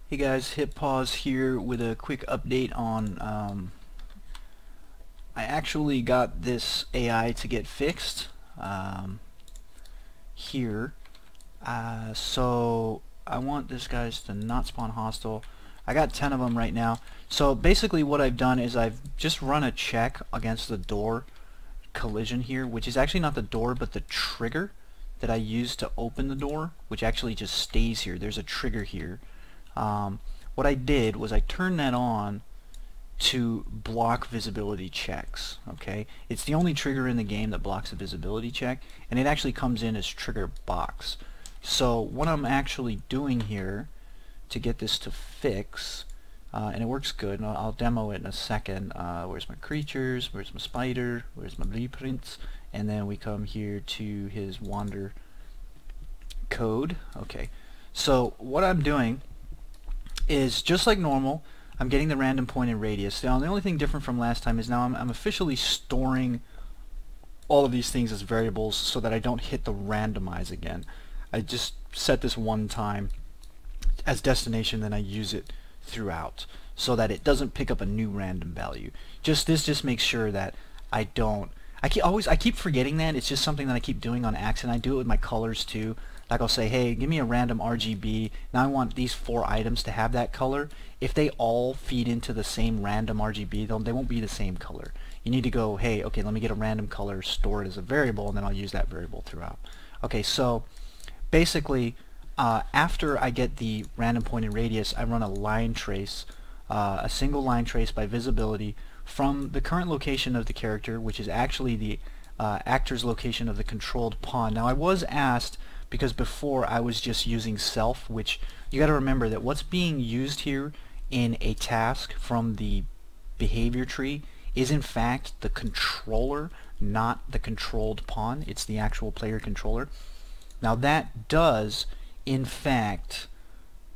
Hey guys, hit pause here with a quick update on I actually got this AI to get fixed here. So I want this guys to not spawn hostile. I got 10 of them right now. So basically what I've done is I've just run a check against the door collision here, which is actually not the door but the trigger that I used to open the door, which actually just stays here. There's a trigger here. What I did was I turned that on to block visibility checks. Okay, it's the only trigger in the game that blocks a visibility check, and it actually comes in as trigger box. So what I'm actually doing here to get this to fix, and it works good, and I'll demo it in a second. Where's my creatures? Where's my spider? Where's my blueprints? And then we come here to his wander code. Okay, so what I'm doing is just like normal. I'm getting the random point and radius. Now the only thing different from last time is now I'm officially storing all of these things as variables so that I don't hit the randomize again. I just set this one time as destination, then I use it throughout so that it doesn't pick up a new random value. This just makes sure that I don't. I keep forgetting that. It's just something that I keep doing on accident. I do it with my colors too. Like I'll say, hey, give me a random RGB. Now I want these 4 items to have that color. If they all feed into the same random RGB, they won't be the same color. You need to go, hey, okay, let me get a random color, store it as a variable, and then I'll use that variable throughout. Okay, so basically, after I get the random point and radius, I run a line trace, a single line trace by visibility from the current location of the character, which is actually the actor's location of the controlled pawn. Now I was asked, because before I was just using self, which you got to remember that what's being used here in a task from the behavior tree is in fact the controller, not the controlled pawn. It's the actual player controller. Now that does in fact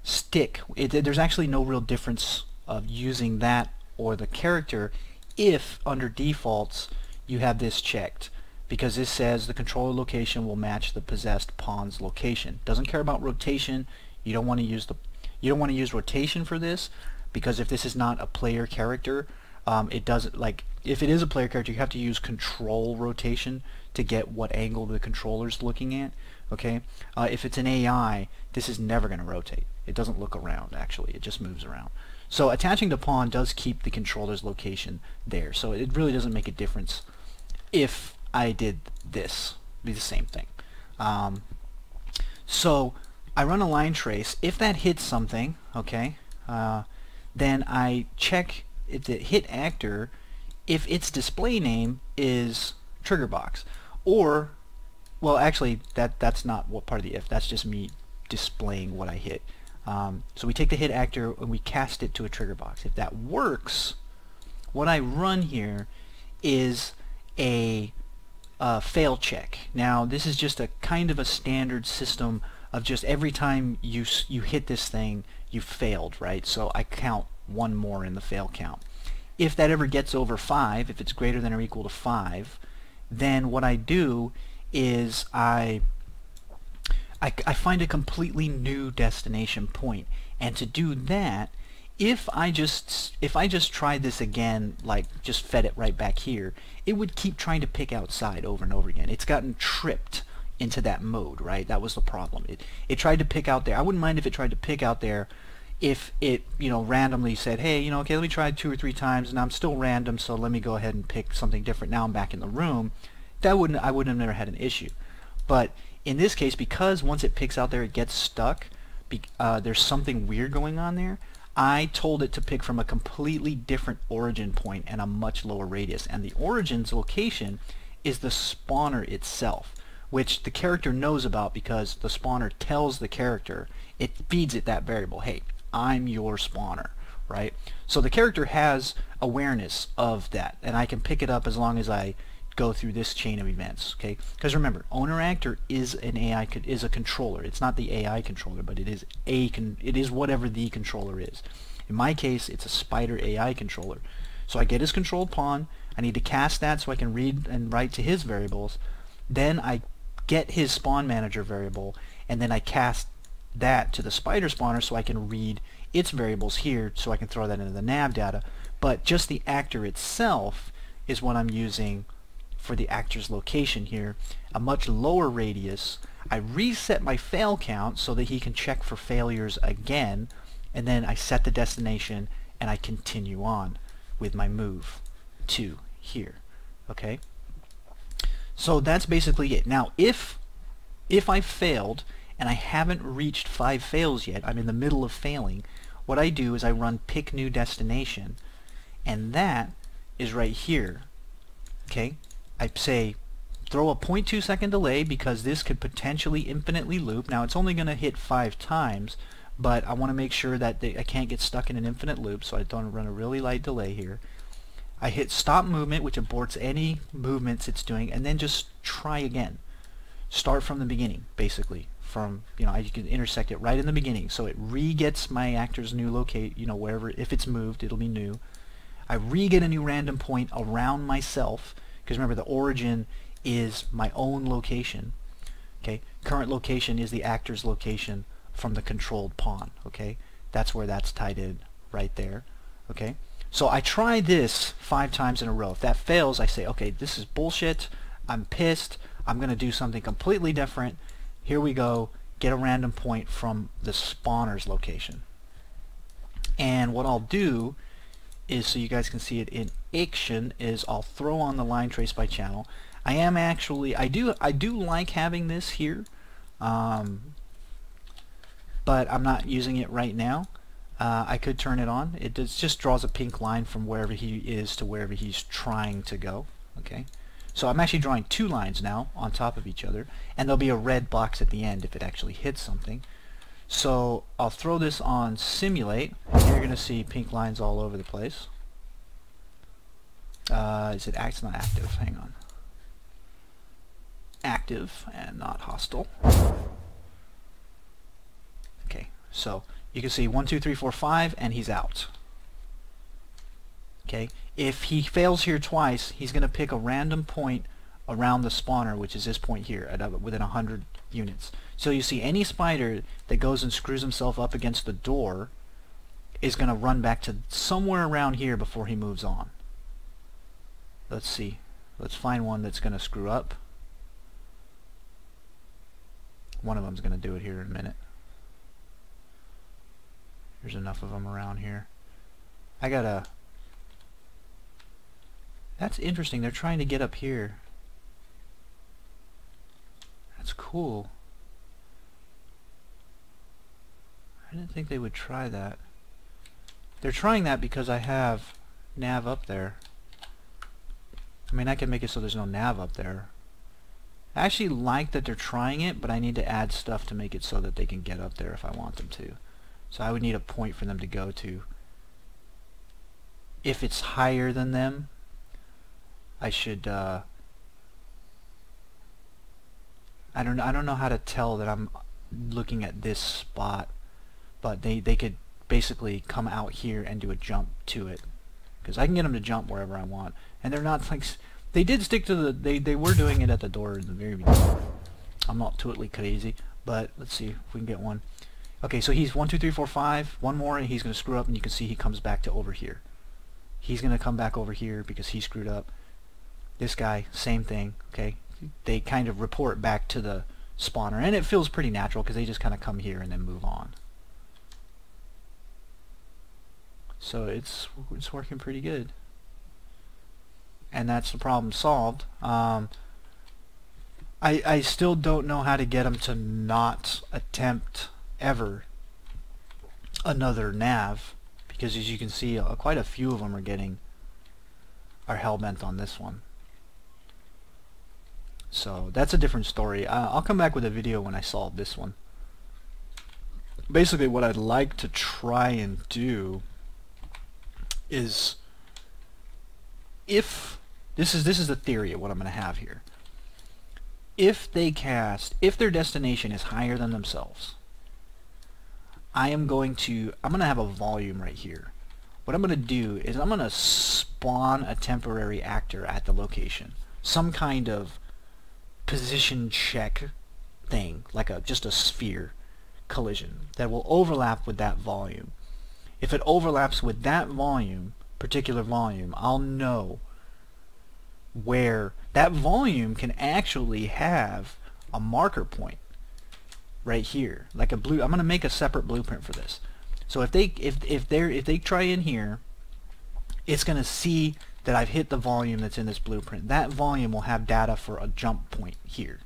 stick. There's actually no real difference of using that or the character if under defaults you have this checked, because this says the controller location will match the possessed pawn's location. Doesn't care about rotation. You don't want to use rotation for this, because if this is not a player character, it doesn't, like, if it is a player character, you have to use control rotation to get what angle the controller's looking at. Okay, if it's an AI, this is never going to rotate. It doesn't look around, actually. It just moves around. So attaching to pawn does keep the controller's location there. So it really doesn't make a difference if I did this. It'd be the same thing. So I run a line trace. If that hits something, okay, then I check the hit actor if its display name is trigger box, or, well, actually that's not what part of the if. That's just me displaying what I hit. So we take the hit actor and we cast it to a trigger box. If that works, what I run here is a fail check. Now this is just a kind of a standard system of just every time you hit this thing, you failed, right? So I count one more in the fail count. If that ever gets over 5, if it's greater than or equal to 5, then what I do is I find a completely new destination point. And to do that, if I just tried this again, like just fed it right back here, it would keep trying to pick outside over and over again. It's gotten tripped into that mode, right? That was the problem. It tried to pick out there. I wouldn't mind if it tried to pick out there if it, randomly said, hey, okay, let me try 2 or 3 times and I'm still random, so let me go ahead and pick something different. Now I'm back in the room. I wouldn't have never had an issue. But in this case, because once it picks out there, it gets stuck, there's something weird going on there, I told it to pick from a completely different origin point and a much lower radius. And the origin's location is the spawner itself, which the character knows about because the spawner tells the character, it feeds it that variable, hey, I'm your spawner, right? So the character has awareness of that, and I can pick it up as long as I go through this chain of events. Okay, because remember, owner actor is an AI, is a controller. It's not the AI controller, but it is whatever the controller is. In my case, it's a spider AI controller. So I get his controlled pawn. I need to cast that so I can read and write to his variables. Then I get his spawn manager variable, and then I cast that to the spider spawner so I can read its variables here so I can throw that into the nav data. But just the actor itself is what I'm using for the actor's location here. A much lower radius. I reset my fail count so that he can check for failures again, and then I set the destination and I continue on with my move to here. Okay? So that's basically it. Now if I failed and I haven't reached 5 fails yet, I'm in the middle of failing, what I do is I run pick new destination, and that is right here. Okay? I say throw a 0.2 second delay because this could potentially infinitely loop. Now it's only going to hit 5 times, but I want to make sure that I can't get stuck in an infinite loop, so I don't run a really light delay here. I hit stop movement, which aborts any movements it's doing, and then just try again. Start from the beginning, basically. From, you know, you can intersect it right in the beginning, so it re-gets my actor's new locate, you know, wherever, if it's moved, it'll be new. I re-get a new random point around myself, because remember, the origin is my own location. Okay, current location is the actor's location from the controlled pawn. Okay, that's where that's tied in right there. Okay, so I try this 5 times in a row. If that fails, I say, okay, this is bullshit. I'm pissed. I'm going to do something completely different. Here we go. Get a random point from the spawner's location. And what I'll do is, so you guys can see it in action, is I'll throw on the line trace by channel. I am actually, I do like having this here, but I'm not using it right now. I could turn it on. It just draws a pink line from wherever he is to wherever he's trying to go. Okay, so I'm actually drawing 2 lines now on top of each other, and there'll be a red box at the end if it actually hits something. So I'll throw this on simulate, and you're going to see pink lines all over the place. Is it it's not active? Hang on. Active and not hostile. Okay, so you can see 1, 2, 3, 4, 5, and he's out. Okay, if he fails here twice, he's going to pick a random point around the spawner, which is this point here, at within 100 units. So you see any spider that goes and screws himself up against the door is going to run back to somewhere around here before he moves on. Let's see. Let's find one that's going to screw up. One of them's going to do it here in a minute. There's enough of them around here. I gotta... That's interesting. They're trying to get up here. That's cool. I didn't think they would try that. They're trying that because I have nav up there. I mean, I can make it so there's no nav up there. I actually like that they're trying it, but I need to add stuff to make it so that they can get up there if I want them to. So I would need a point for them to go to. If it's higher than them, I should I don't know how to tell that I'm looking at this spot, but they could basically come out here and do a jump to it, because I can get them to jump wherever I want, and they're not like, they did stick to the, they were doing it at the door in the very beginning. I'm not totally crazy, but let's see if we can get one. Okay, so he's 1, 2, 3, 4, 5. One more, and he's going to screw up, and you can see he comes back to over here. He's going to come back over here because he screwed up. This guy, same thing. Okay, they kind of report back to the spawner, and it feels pretty natural because they just kind of come here and then move on. So it's working pretty good, and that's the problem solved. I still don't know how to get them to not attempt ever another nav, because as you can see, quite a few of them are hell-bent on this one. So that's a different story. I'll come back with a video when I solve this one. Basically what I'd like to try and do is, if this is the theory of what I'm going to have here. If their destination is higher than themselves, I'm going to have a volume right here. What I'm going to do is I'm going to spawn a temporary actor at the location. Some kind of position check thing, like just a sphere. collision that will overlap with that volume. If it overlaps with that volume, particular volume, I'll know where that volume can actually have a marker point right here, like a blue. I'm going to make a separate blueprint for this. So if they try in here, it's going to see that I've hit the volume that's in this blueprint. That volume will have data for a jump point here,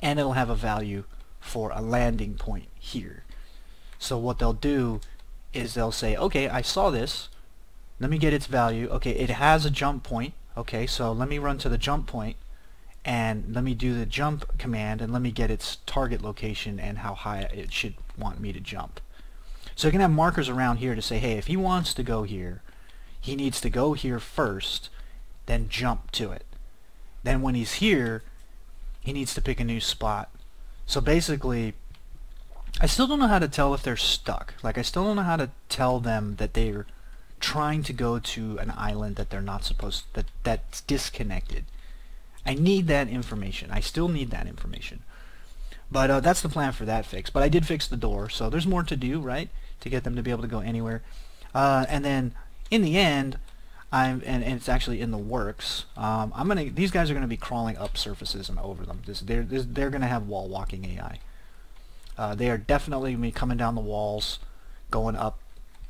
and it'll have a value for a landing point here. So what they'll do is they'll say, okay, I saw this, let me get its value. Okay, it has a jump point. Okay, so let me run to the jump point and let me do the jump command and let me get its target location and how high it should want me to jump. So you can have markers around here to say, hey, if he wants to go here, he needs to go here first, then jump to it. Then when he's here, he needs to pick a new spot. So basically, I still don't know how to tell if they're stuck. Like, I still don't know how to tell them that they're trying to go to an island that they're not supposed, that's disconnected. I need that information. I still need that information. But that's the plan for that fix. But I did fix the door, so there's more to do, right, to get them to be able to go anywhere. And then in the end, and it's actually in the works. These guys are gonna be crawling up surfaces and over them. They're gonna have wall walking AI. They are definitely gonna be coming down the walls, going up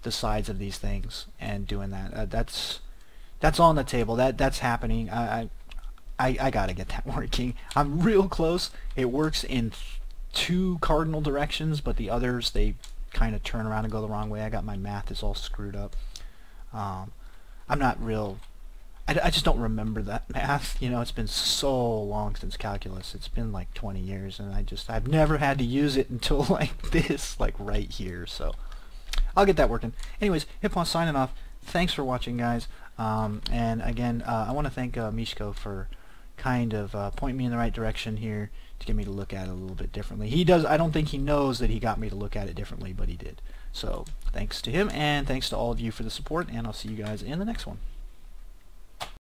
the sides of these things, and doing that. That's on the table. That's happening. I gotta get that working. I'm real close. It works in 2 cardinal directions, but the others, they kind of turn around and go the wrong way. I got my math is all screwed up. I'm not real. I just don't remember that math. You know, it's been so long since calculus. It's been like 20 years, and I've never had to use it until like this, like right here. So I'll get that working. Anyways, Hippon signing off. Thanks for watching, guys. And again, I want to thank Mishko for kind of pointing me in the right direction here to get me to look at it a little bit differently. He does. I don't think he knows that he got me to look at it differently, but he did. So thanks to him, and thanks to all of you for the support, and I'll see you guys in the next one.